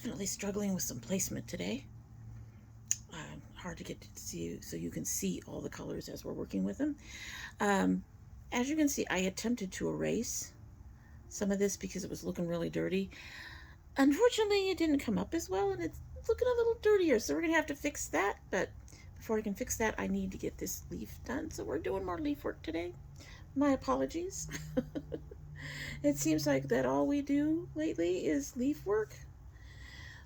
definitely struggling with some placement today. Hard to get to see so you can see all the colors as we're working with them. As you can see, I attempted to erase some of this because it was looking really dirty. Unfortunately, it didn't come up as well, and it's looking a little dirtier, so we're gonna have to fix that. But before I can fix that, I need to get this leaf done, so we're doing more leaf work today. My apologies. It seems like that all we do lately is leaf work.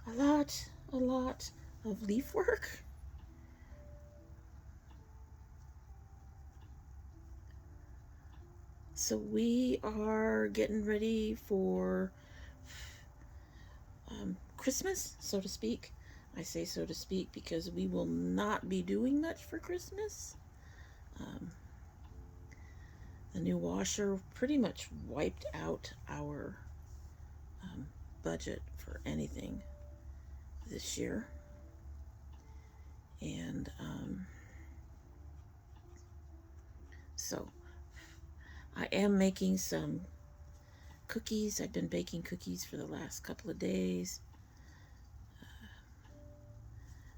A lot of leaf work. So we are getting ready for Christmas, so to speak. I say so to speak because we will not be doing much for Christmas. The new washer pretty much wiped out our budget for anything this year. And so I am making some cookies. I've been baking cookies for the last couple of days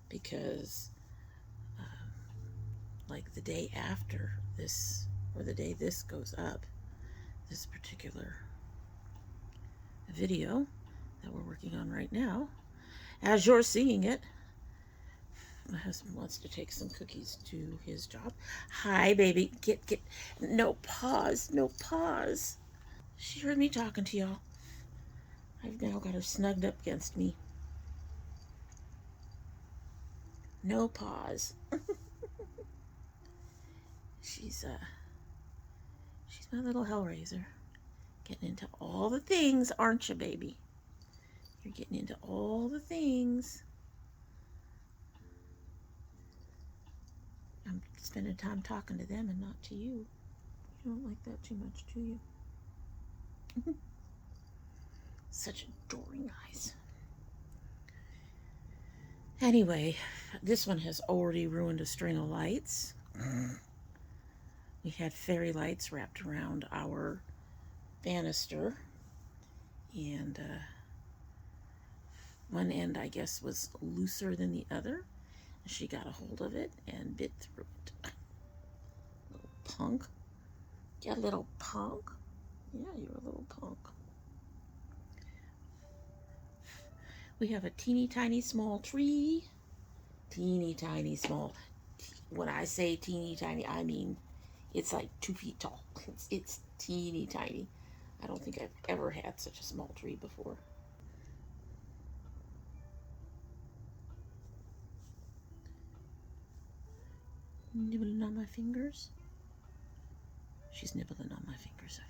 because like the day after this, or the day this goes up, this particular video that we're working on right now, as you're seeing it, my husband wants to take some cookies to his job. Hi, baby. Get. No, pause. No, pause. She heard me talking to y'all. I've now got her snugged up against me. No pause. She's my little hellraiser. Getting into all the things, aren't you, baby? You're getting into all the things. I'm spending time talking to them and not to you. You don't like that too much, do you? Such adoring eyes. Anyway, this one has already ruined a string of lights. We had fairy lights wrapped around our banister, and one end, I guess, was looser than the other. She got a hold of it and bit through it. Little punk. You little punk? Yeah, you're a little punk. We have a teeny tiny small tree. Teeny tiny small. When I say teeny tiny, I mean it's like 2 feet tall. It's teeny tiny. I don't think I've ever had such a small tree before. Nibbling on my fingers. She's nibbling on my fingers.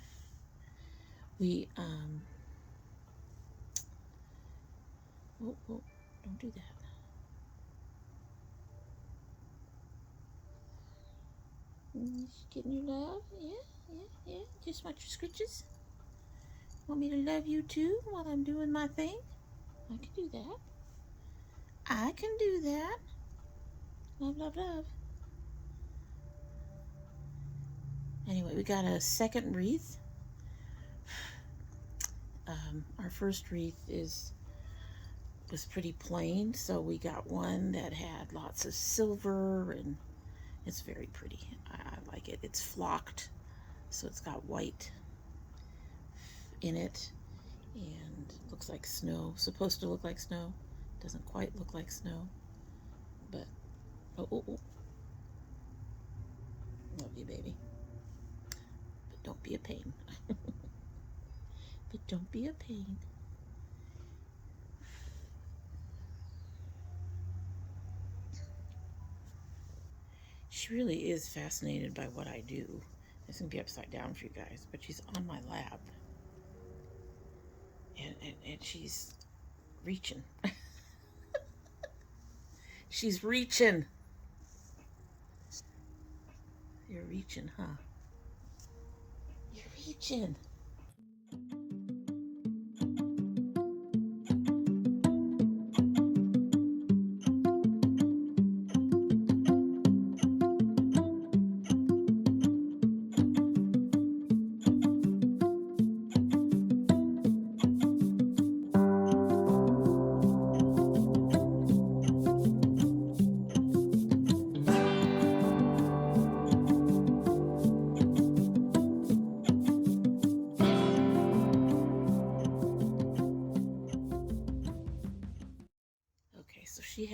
We, oh, don't do that. She's getting your love? Yeah. Just want your scritches? Want me to love you too while I'm doing my thing? I can do that. I can do that. Love, love, love. Anyway, we got a second wreath. Our first wreath was pretty plain, so we got one that had lots of silver, and it's very pretty. I like it. It's flocked, so it's got white in it, and it looks like snow. Supposed to look like snow. Doesn't quite look like snow, but oh. Love you, baby. But don't be a pain. But don't be a pain. She really is fascinated by what I do. It's gonna be upside down for you guys, but she's on my lap. And she's reaching. She's reaching. You're reaching, huh? You're reaching.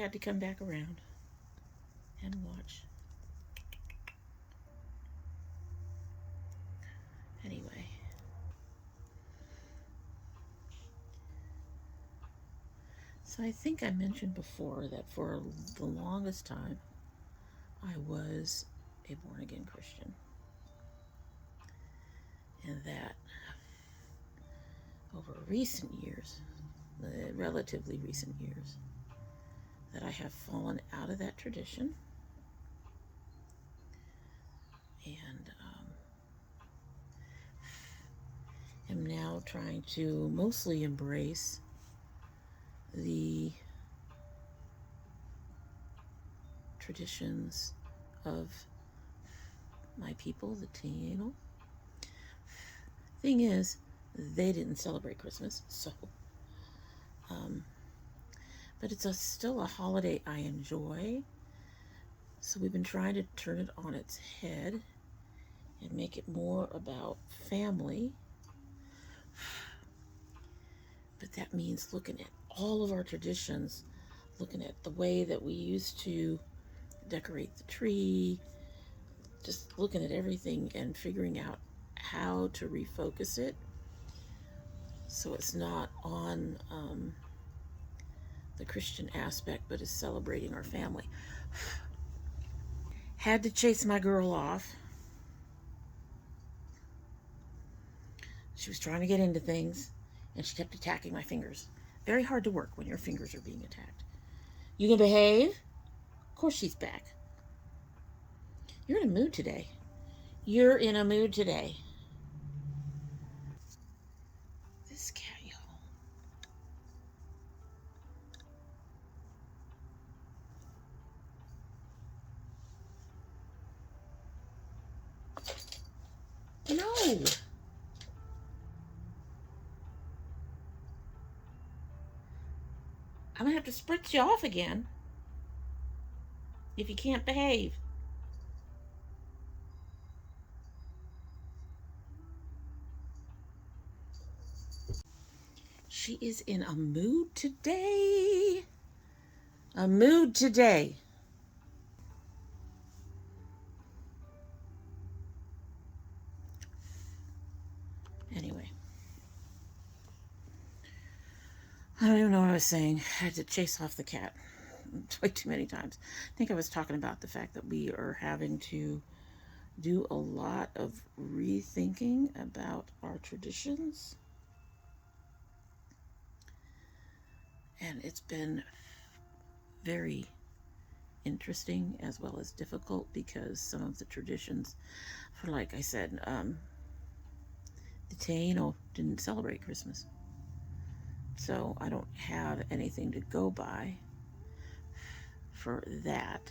had to come back around and watch. Anyway. So I think I mentioned before that for the longest time, I was a born-again Christian. And that over recent years, relatively recent years, that I have fallen out of that tradition and am now trying to mostly embrace the traditions of my people, the Taino. Thing is, they didn't celebrate Christmas, so but it's still a holiday I enjoy. So we've been trying to turn it on its head and make it more about family. But that means looking at all of our traditions, looking at the way that we used to decorate the tree, just looking at everything and figuring out how to refocus it so it's not on the Christian aspect, but is celebrating our family. Had to chase my girl off. She was trying to get into things, and she kept attacking my fingers. Very hard to work when your fingers are being attacked. You gonna behave? Of course she's back. You're in a mood today. You're in a mood today. This cat, y'all. No. I'm gonna have to spritz you off again if you can't behave. She is in a mood today. A mood today. Anyway. I don't even know what I was saying. I had to chase off the cat way too many times. I think I was talking about the fact that we are having to do a lot of rethinking about our traditions. And it's been very interesting as well as difficult because some of the traditions, for like I said, the Taino didn't celebrate Christmas. So I don't have anything to go by for that.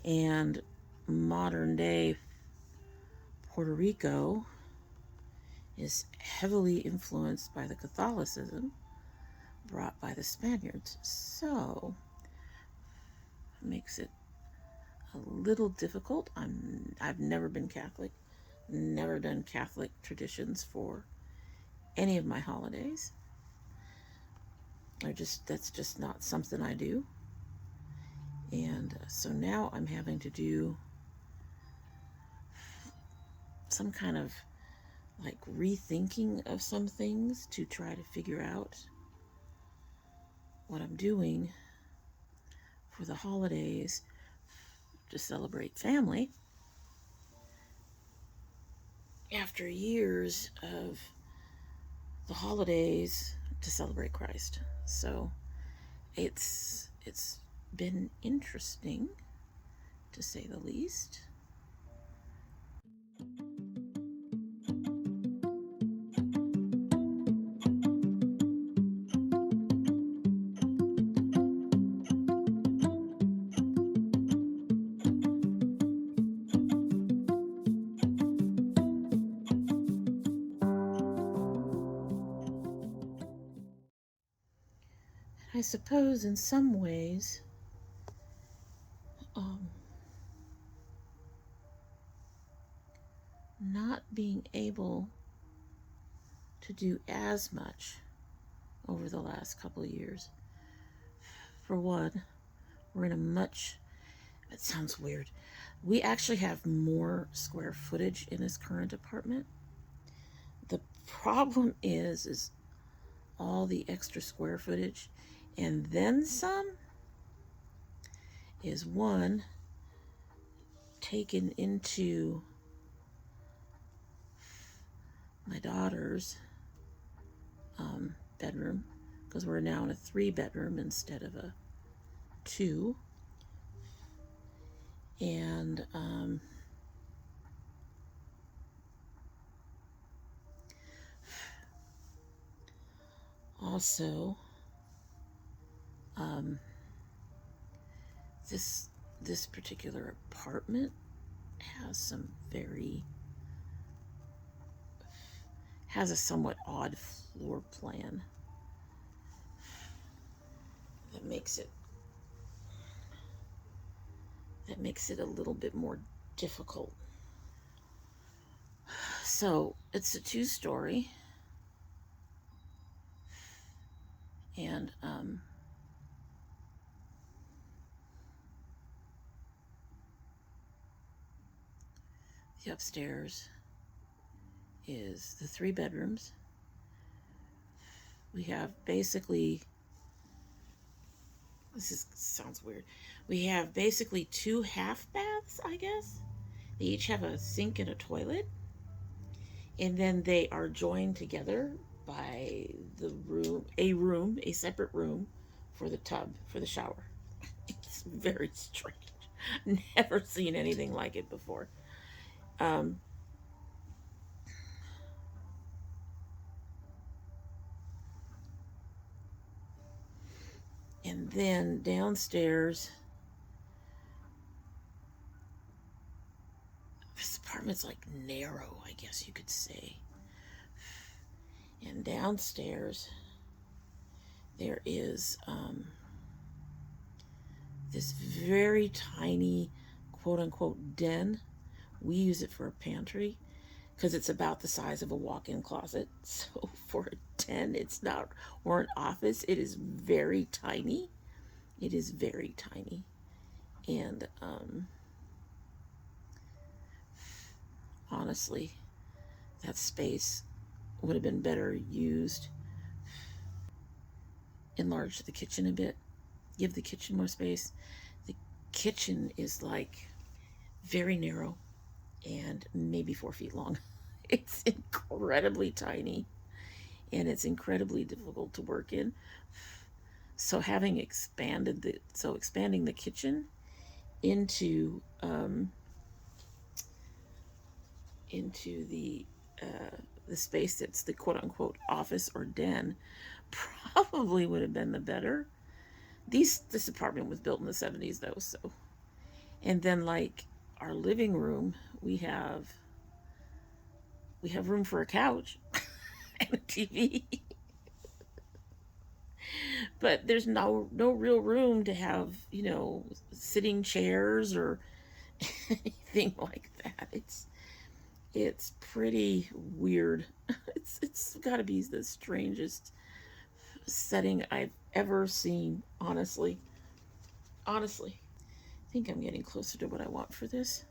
And modern day Puerto Rico is heavily influenced by the Catholicism brought by the Spaniards. So it makes it a little difficult. I've never been Catholic, never done Catholic traditions for any of my holidays. That's just not something I do. And so now I'm having to do some kind of like rethinking of some things to try to figure out what I'm doing for the holidays to celebrate family after years of the holidays to celebrate Christ. So it's been interesting, to say the least. I suppose in some ways, not being able to do as much over the last couple of years. For one, we're in a much, it sounds weird. We actually have more square footage in this current apartment. The problem is all the extra square footage and then some is one taken into my daughter's bedroom, because we're now in a 3-bedroom instead of a 2. And also this particular apartment has a somewhat odd floor plan that makes it a little bit more difficult. So it's a 2-story, and the upstairs is the 3 bedrooms. We have basically, sounds weird. We have basically 2 half baths, I guess. They each have a sink and a toilet. And then they are joined together by a separate room for the tub, for the shower. It's very strange. Never seen anything like it before. And then downstairs, this apartment's like narrow, I guess you could say. And downstairs, there is this very tiny, quote unquote, den. We use it for a pantry because it's about the size of a walk-in closet. So for a den, it's not, or an office, it is very tiny. It is very tiny. And honestly, that space would have been better used. Enlarge the kitchen a bit, give the kitchen more space. The kitchen is like very narrow and maybe 4 feet long. It's incredibly tiny and it's incredibly difficult to work in. So expanding the kitchen into the space that's the quote unquote office or den probably would have been the better. This apartment was built in the 70s though, so. And then like our living room, we have room for a couch and a TV. But there's no real room to have, sitting chairs or anything like that. It's pretty weird. It's got to be the strangest setting I've ever seen, honestly. Honestly. I think I'm getting closer to what I want for this.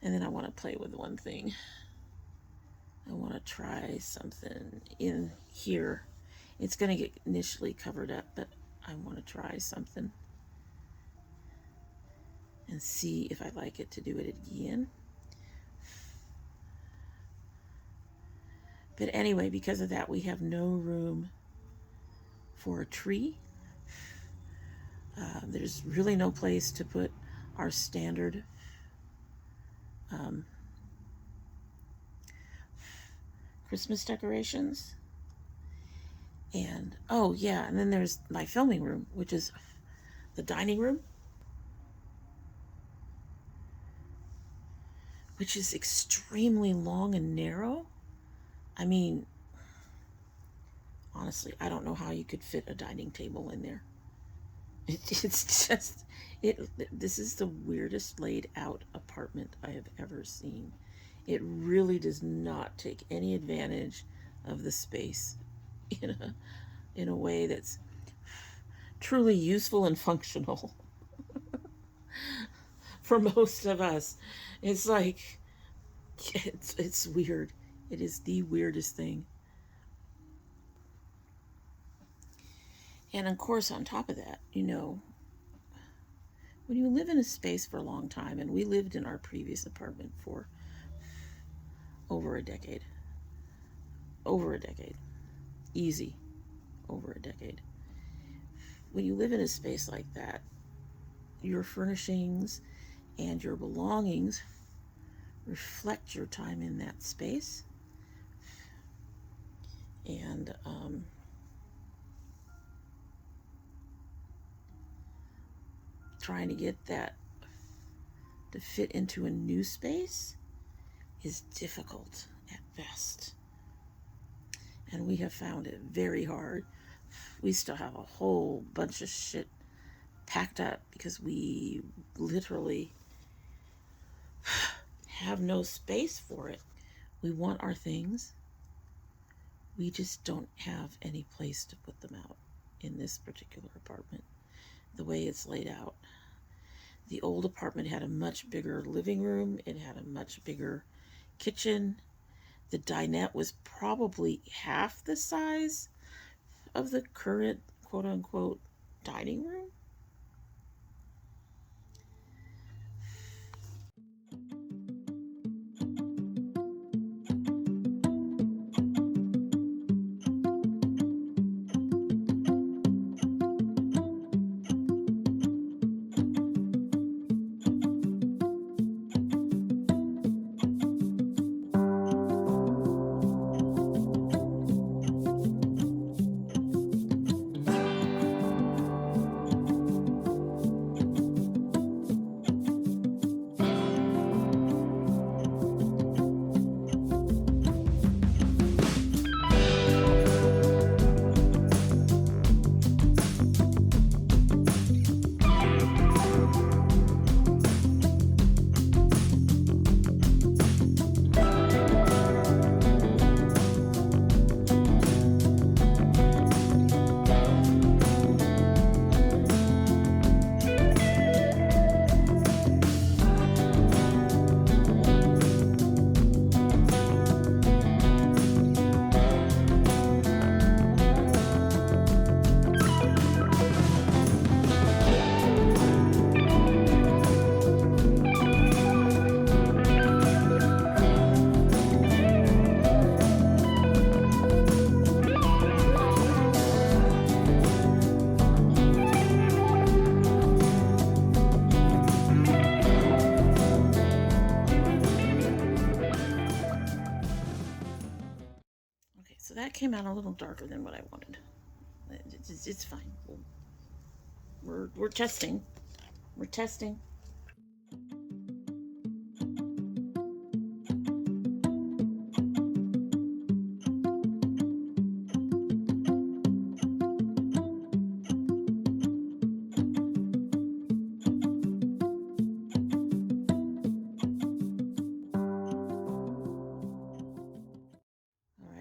And then I want to play with one thing. I want to try something in here. It's going to get initially covered up, but I want to try something and see if I like it to do it again. But anyway, because of that, we have no room for a tree. There's really no place to put our standard Christmas decorations. And oh yeah, and then there's my filming room, which is the dining room, which is extremely long and narrow. I mean, honestly, I don't know how you could fit a dining table in there. It's just, this is the weirdest laid out apartment I have ever seen. It really does not take any advantage of the space in a way that's truly useful and functional for most of us. It's like, it's weird. It is the weirdest thing. And of course, on top of that, you know, when you live in a space for a long time, and we lived in our previous apartment for over a decade, easy, over a decade. When you live in a space like that, your furnishings and your belongings reflect your time in that space. And trying to get that to fit into a new space is difficult at best. And we have found it very hard. We still have a whole bunch of shit packed up because we literally have no space for it. We want our things. We just don't have any place to put them out in this particular apartment, the way it's laid out. The old apartment had a much bigger living room. It had a much bigger kitchen. The dinette was probably half the size of the current quote-unquote dining room. So that came out a little darker than what I wanted. It's fine. We're testing. We're testing.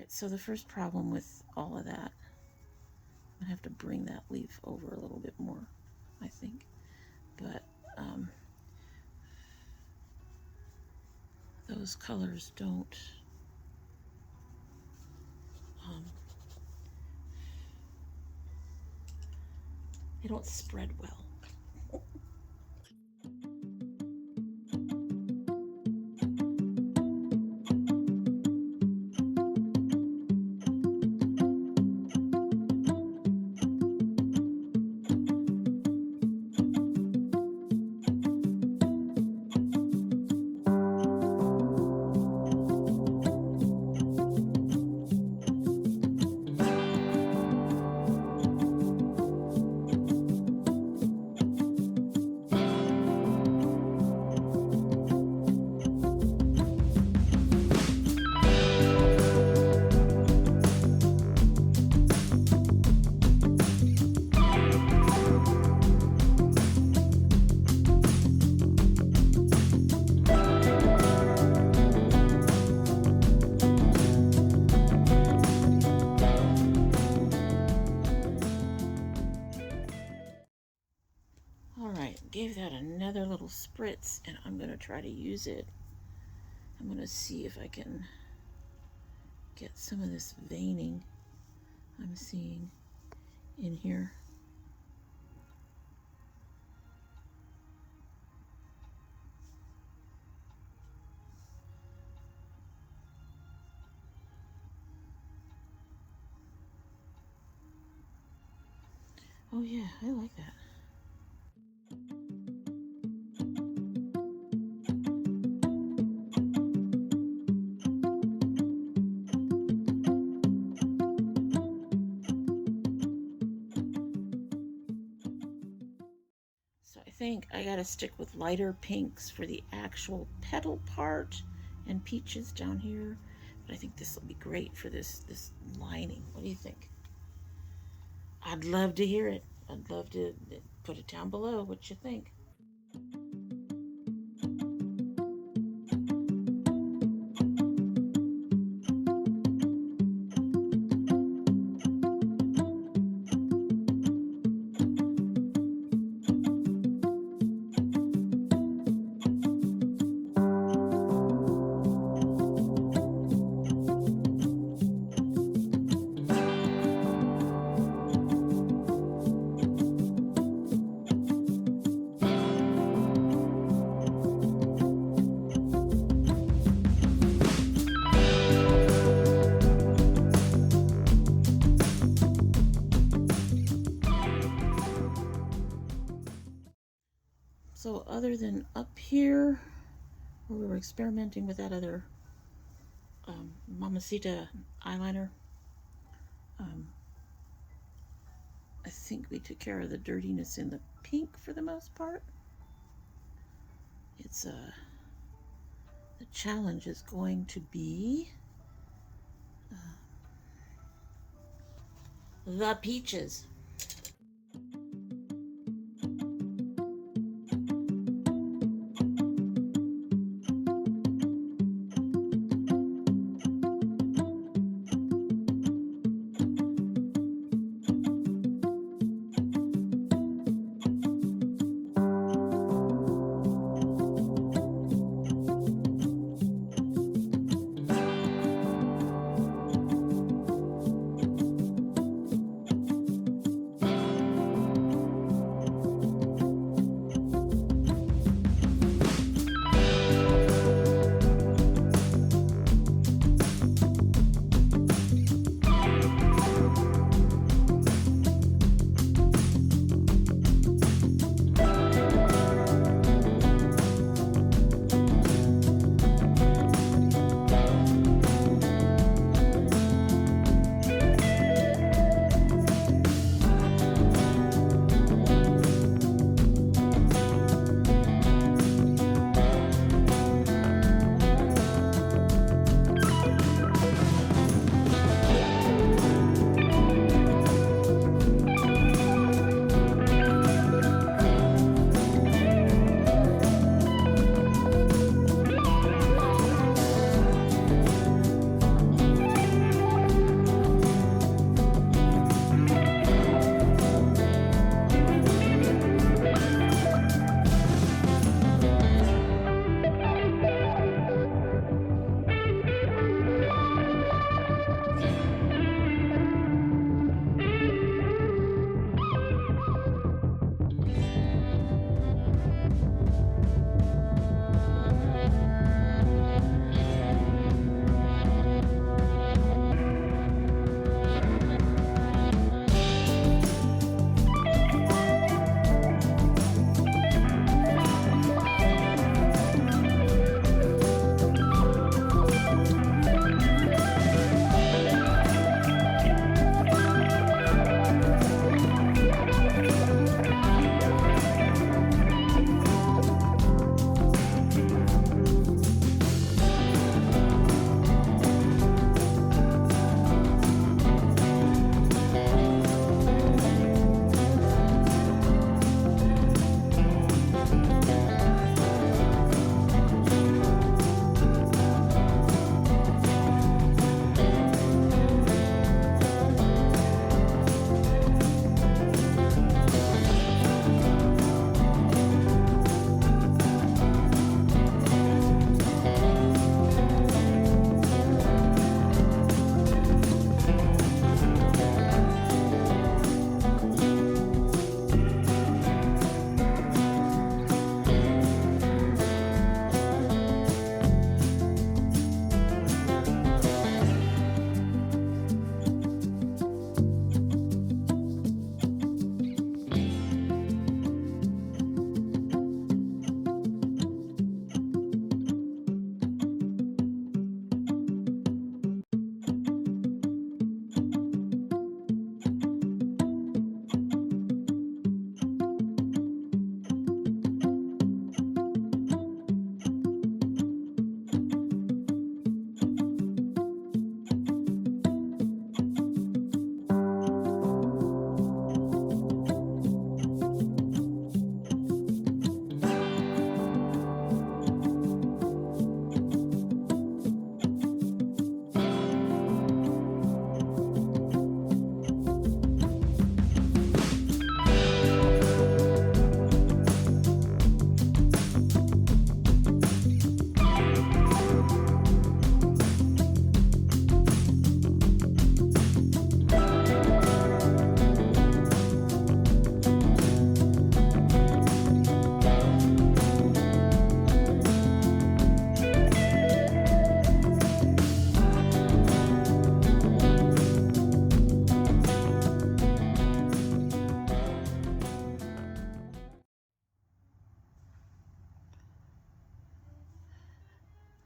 So the first problem with all of that, I'm gonna have to bring that leaf over a little bit more, I think. But those colors don't they don't spread well. give that another little spritz, and I'm going to try to use it. I'm going to see if I can get some of this veining I'm seeing in here. Oh yeah, I like that. So I think I gotta stick with lighter pinks for the actual petal part and peaches down here. But I think this will be great for this lining. What do you think? I'd love to hear it. I'd love to put it down below what you think. So other than up here, where we were experimenting with that other Mamacita eyeliner, I think we took care of the dirtiness in the pink for the most part. It's the challenge is going to be the peaches.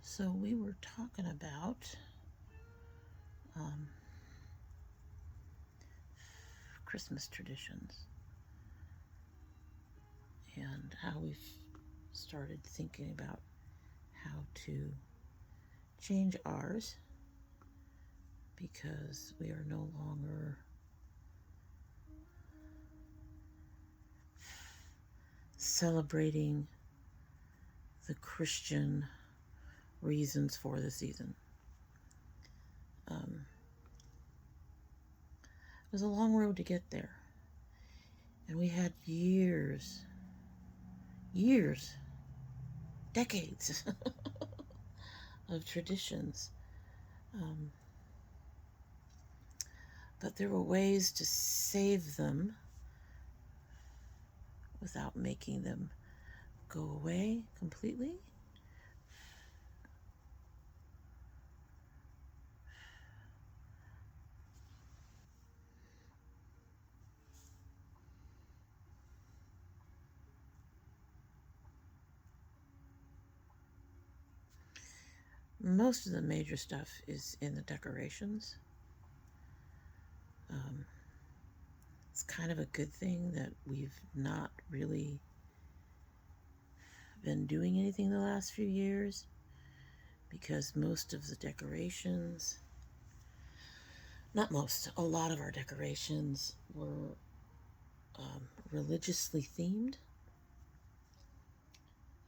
So we were talking about Christmas traditions and how we've started thinking about how to change ours because we are no longer celebrating the Christian reasons for the season. It was a long road to get there. And we had years, decades of traditions. But there were ways to save them without making them go away completely. Most of the major stuff is in the decorations. It's kind of a good thing that we've not really been doing anything the last few years, because most of the decorations, not most, a lot of our decorations were religiously themed.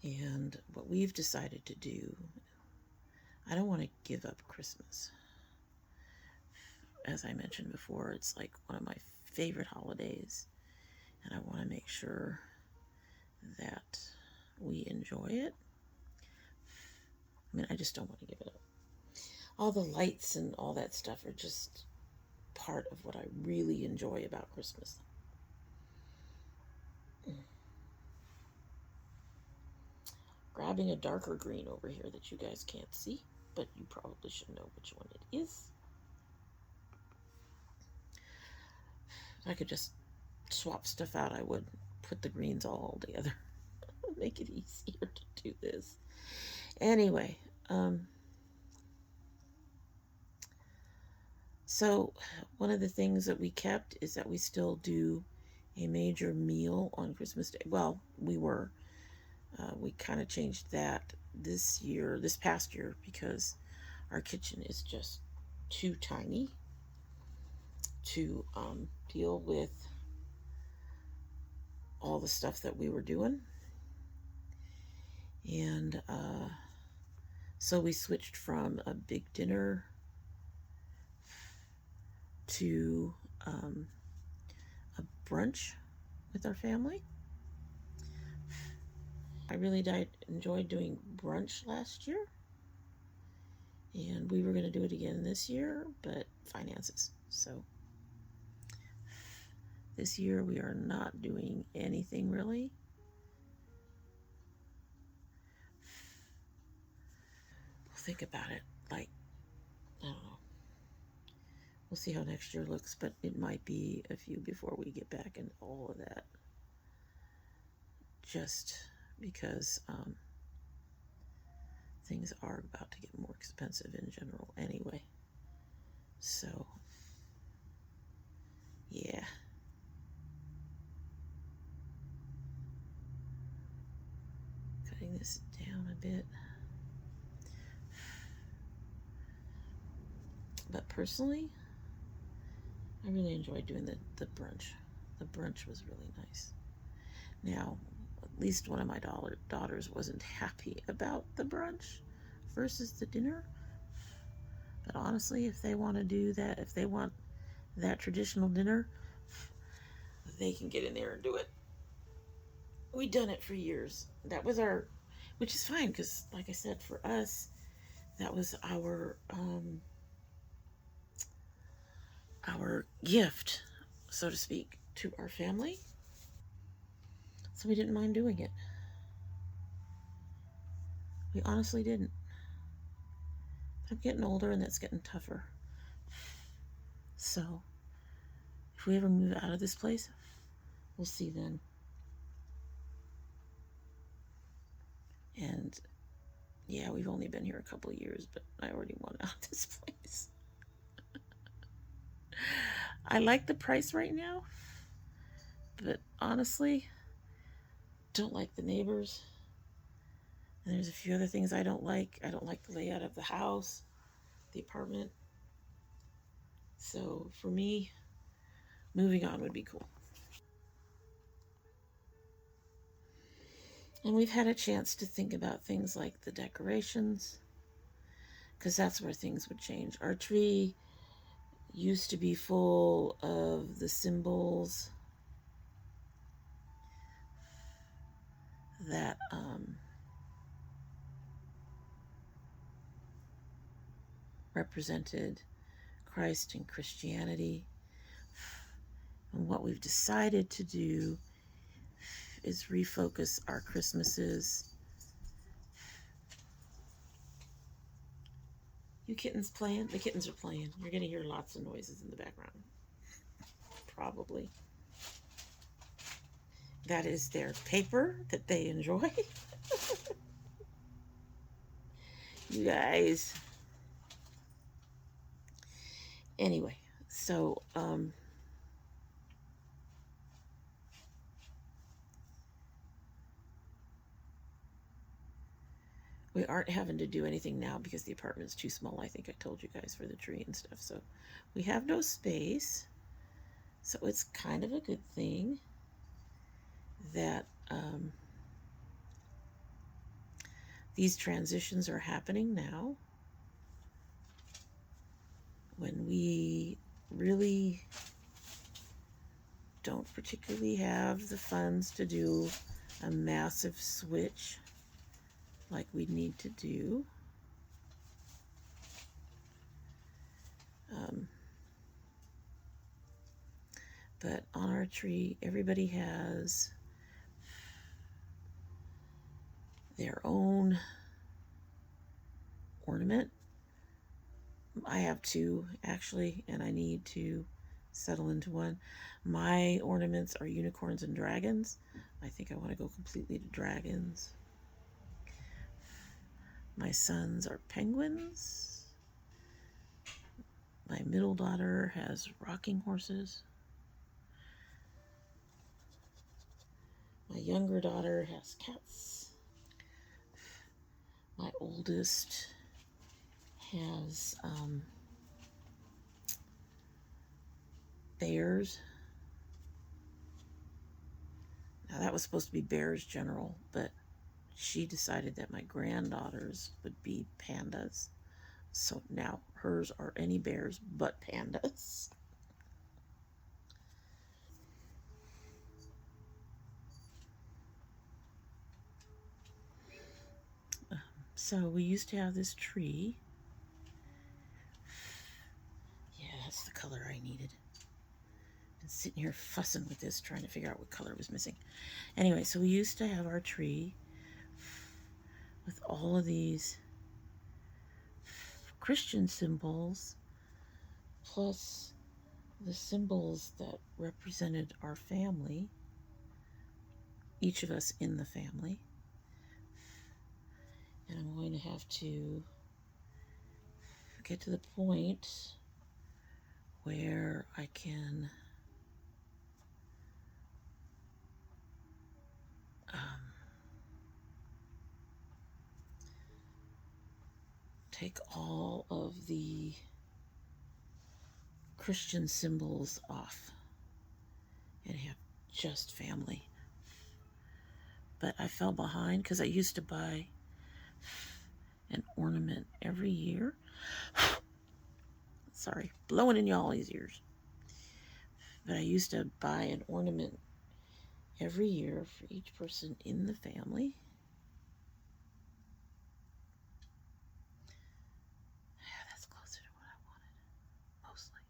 And what we've decided to do, I don't want to give up Christmas. As I mentioned before, it's like one of my favorite holidays, and I want to make sure that we enjoy it. I mean, I just don't want to give it up. All the lights and all that stuff are just part of what I really enjoy about Christmas. Grabbing a darker green over here that you guys can't see, but you probably should know which one it is. If I could just swap stuff out, I would put the greens all together. Make it easier to do this. Anyway, so one of the things that we kept is that we still do a major meal on Christmas Day. Well, we kind of changed that this past year, because our kitchen is just too tiny to deal with all the stuff that we were doing. And so we switched from a big dinner to a brunch with our family. I really enjoyed doing brunch last year, and we were going to do it again this year, but finances. So this year we are not doing anything really. We'll think about it. Like, I don't know. We'll see how next year looks, but it might be a few before we get back into all of that. Just because things are about to get more expensive in general anyway. So, yeah. Cutting this down a bit. But personally, I really enjoyed doing the brunch. The brunch was really nice. Now, at least one of my daughters wasn't happy about the brunch versus the dinner. But honestly, if they want to do that, if they want that traditional dinner, they can get in there and do it. We've done it for years. That was which is fine, because like I said, for us, that was our gift, so to speak, to our family. So we didn't mind doing it. We honestly didn't. I'm getting older, and that's getting tougher. So if we ever move out of this place, we'll see then. And Yeah, we've only been here a couple of years, but I already want out of this place. I like the price right now, but honestly, don't like the neighbors. And there's a few other things I don't like. I don't like the layout of the house, the apartment. So for me, moving on would be cool. And we've had a chance to think about things like the decorations, because that's where things would change. Our tree used to be full of the symbols that represented Christ and Christianity. And what we've decided to do is refocus our Christmases. You kittens playing? The kittens are playing. You're going to hear lots of noises in the background. Probably. That is their paper that they enjoy. You guys. Anyway, so we aren't having to do anything now because the apartment's too small. I think I told you guys, for the tree and stuff. So we have no space. So it's kind of a good thing that these transitions are happening now, when we really don't particularly have the funds to do a massive switch like we need to do. But on our tree, everybody has their own ornament. I have two, actually, and I need to settle into one. My ornaments are unicorns and dragons. I think I want to go completely to dragons. My sons are penguins. My middle daughter has rocking horses. My younger daughter has cats. My oldest has bears. Now that was supposed to be Bears General, but she decided that my granddaughters would be pandas. So now hers are any bears but pandas. So we used to have this tree. Yeah, that's the color I needed. Been sitting here fussing with this, trying to figure out what color was missing. Anyway, so we used to have our tree with all of these Christian symbols, plus the symbols that represented our family, each of us in the family. And I'm going to have to get to the point where I can take all of the Christian symbols off and have just family. But I fell behind because I used to buy an ornament every year. Sorry, blowing in y'all's ears. But I used to buy an ornament every year for each person in the family. Yeah, that's closer to what I wanted, mostly.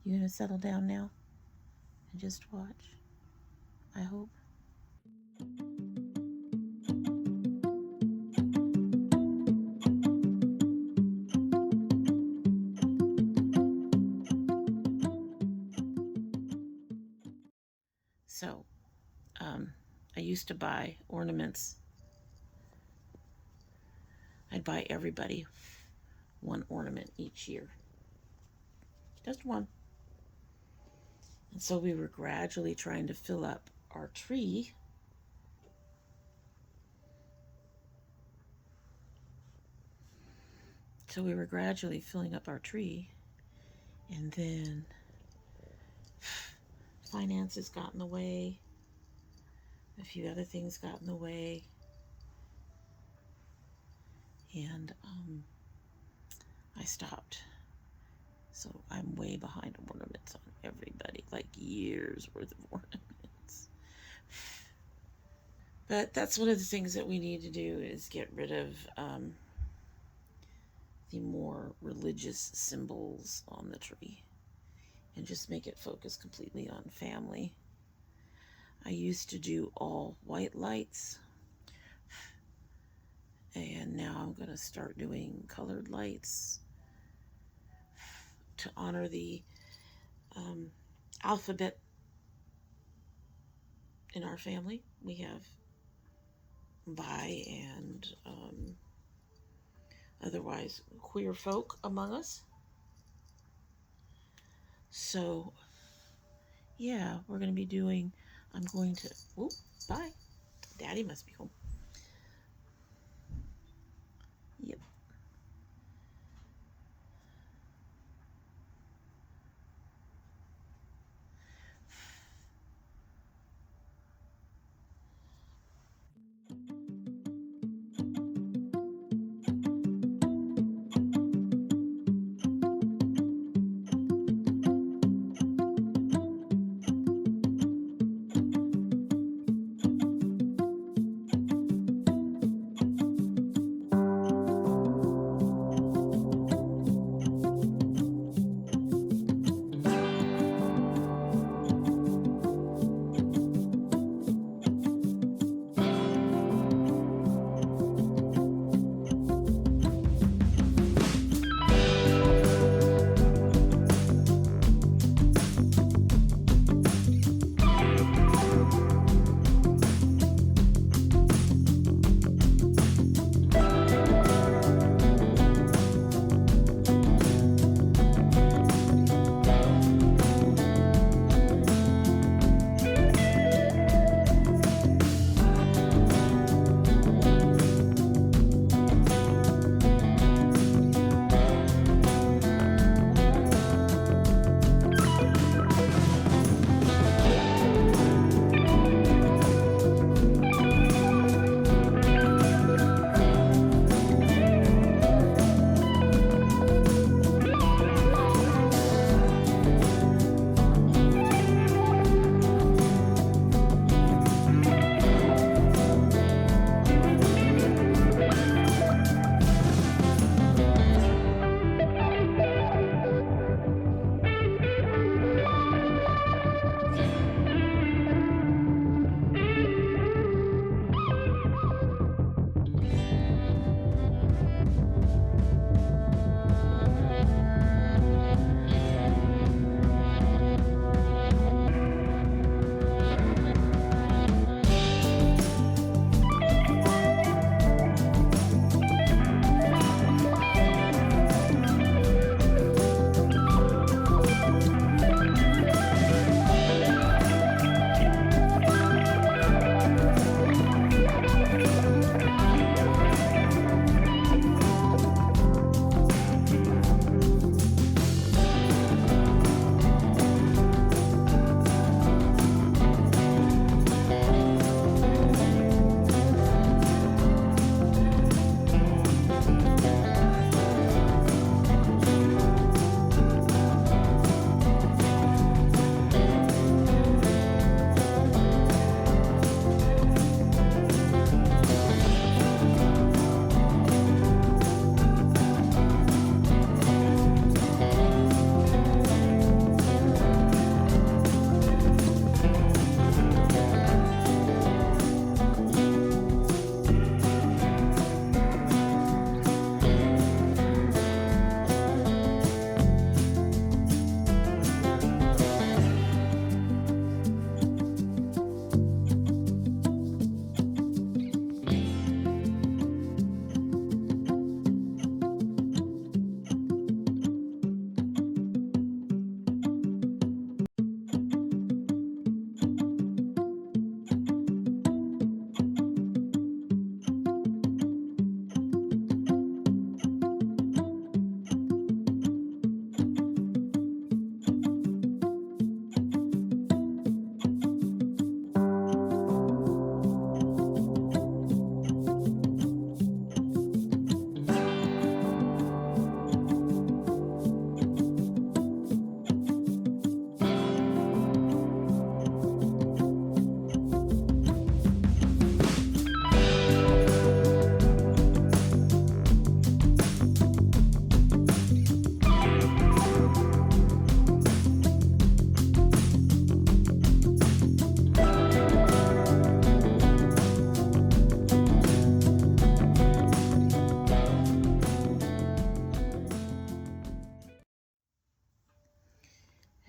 You gonna settle down now and just watch? I hope. So, I used to buy ornaments. I'd buy everybody one ornament each year. Just one. And so we were gradually trying to fill up our tree. So we were gradually filling up our tree, and then finances got in the way. A few other things got in the way. And I stopped. So I'm way behind ornaments on everybody, like years worth of ornaments. But that's one of the things that we need to do is get rid of the more religious symbols on the tree and just make it focus completely on family. I used to do all white lights, and now I'm going to start doing colored lights to honor the alphabet in our family. We have bi and otherwise queer folk among us. So, yeah, we're going to be doing, I'm going to, oh, bye. Daddy must be home. Yep.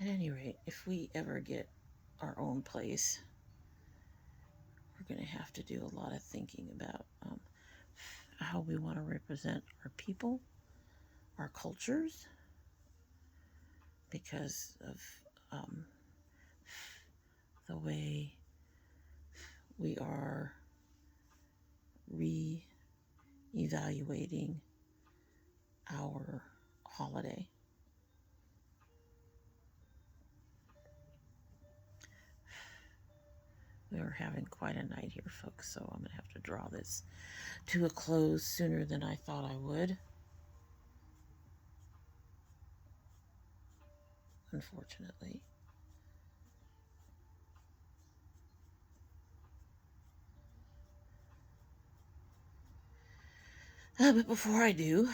At any rate, if we ever get our own place, we're going to have to do a lot of thinking about how we want to represent our people, our cultures, because of the way we are re-evaluating our holiday. We are having quite a night here, folks, so I'm going to have to draw this to a close sooner than I thought I would. Unfortunately. But before I do,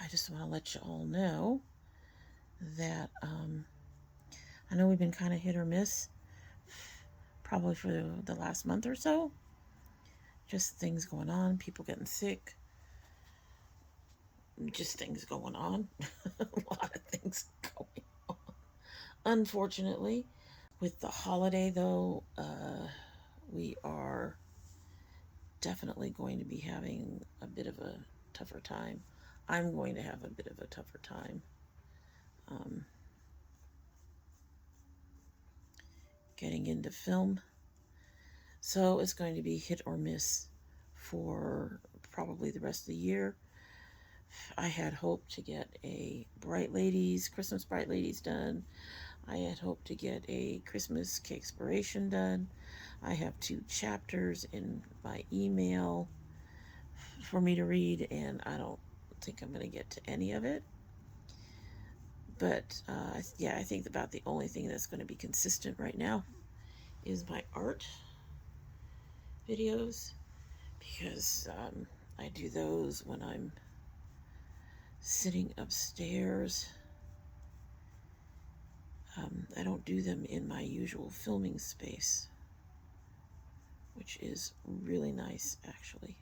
I just want to let you all know that I know we've been kind of hit or miss probably for the last month or so. Just things going on, people getting sick, just things going on. A lot of things going on, unfortunately. With the holiday, though, we are definitely going to be having a bit of a tougher time. I'm going to have a bit of a tougher time getting into film. So it's going to be hit or miss for probably the rest of the year. I had hoped to get a Christmas Bright Ladies done. I had hoped to get a Christmas Cakespiration done. I have 2 chapters in my email for me to read, and I don't think I'm going to get to any of it. But yeah, I think about the only thing that's going to be consistent right now is my art videos, because I do those when I'm sitting upstairs. I don't do them in my usual filming space, which is really nice, actually.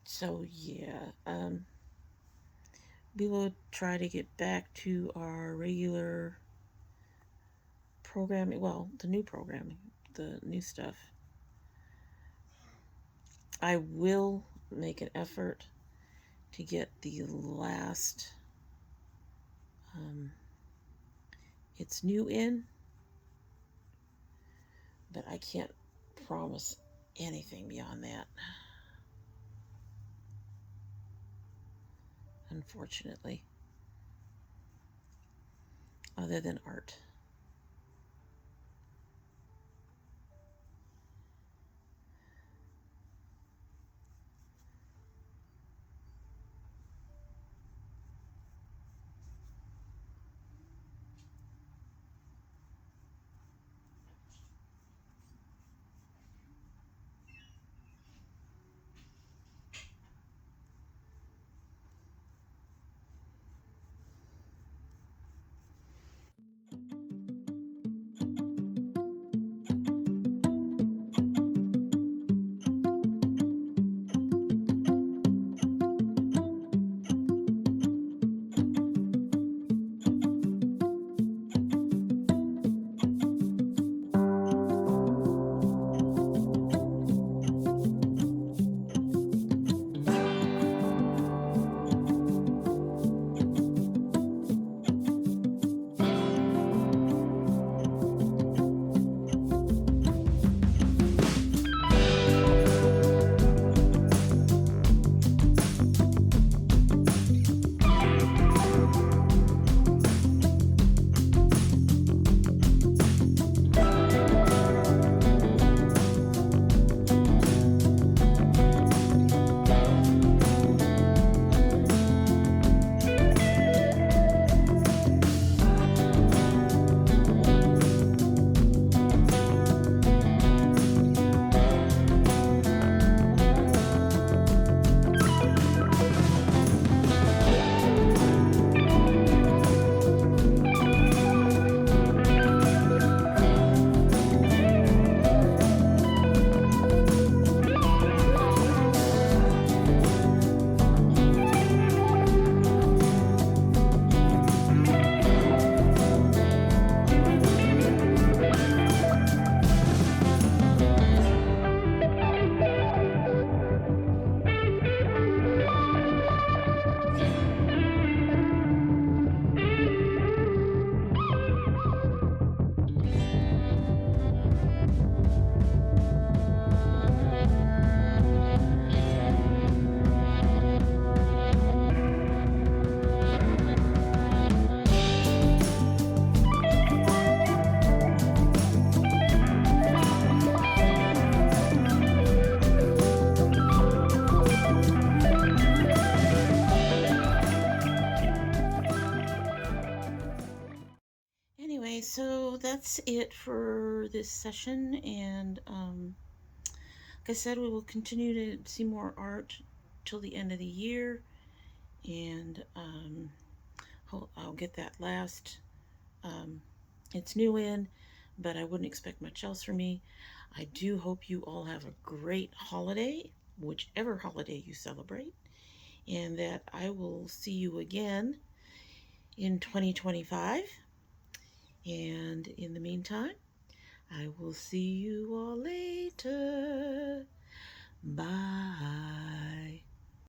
So yeah, we will try to get back to our regular programming. Well, the new programming, the new stuff. I will make an effort to get the last It's New in, but I can't promise anything beyond that, unfortunately, other than art. so that's it for this session, and like I said, we will continue to see more art till the end of the year, and I'll get that last it's new in, but I wouldn't expect much else from me. I do hope you all have a great holiday, whichever holiday you celebrate, and that I will see you again in 2025. And in the meantime, I will see you all later. Bye.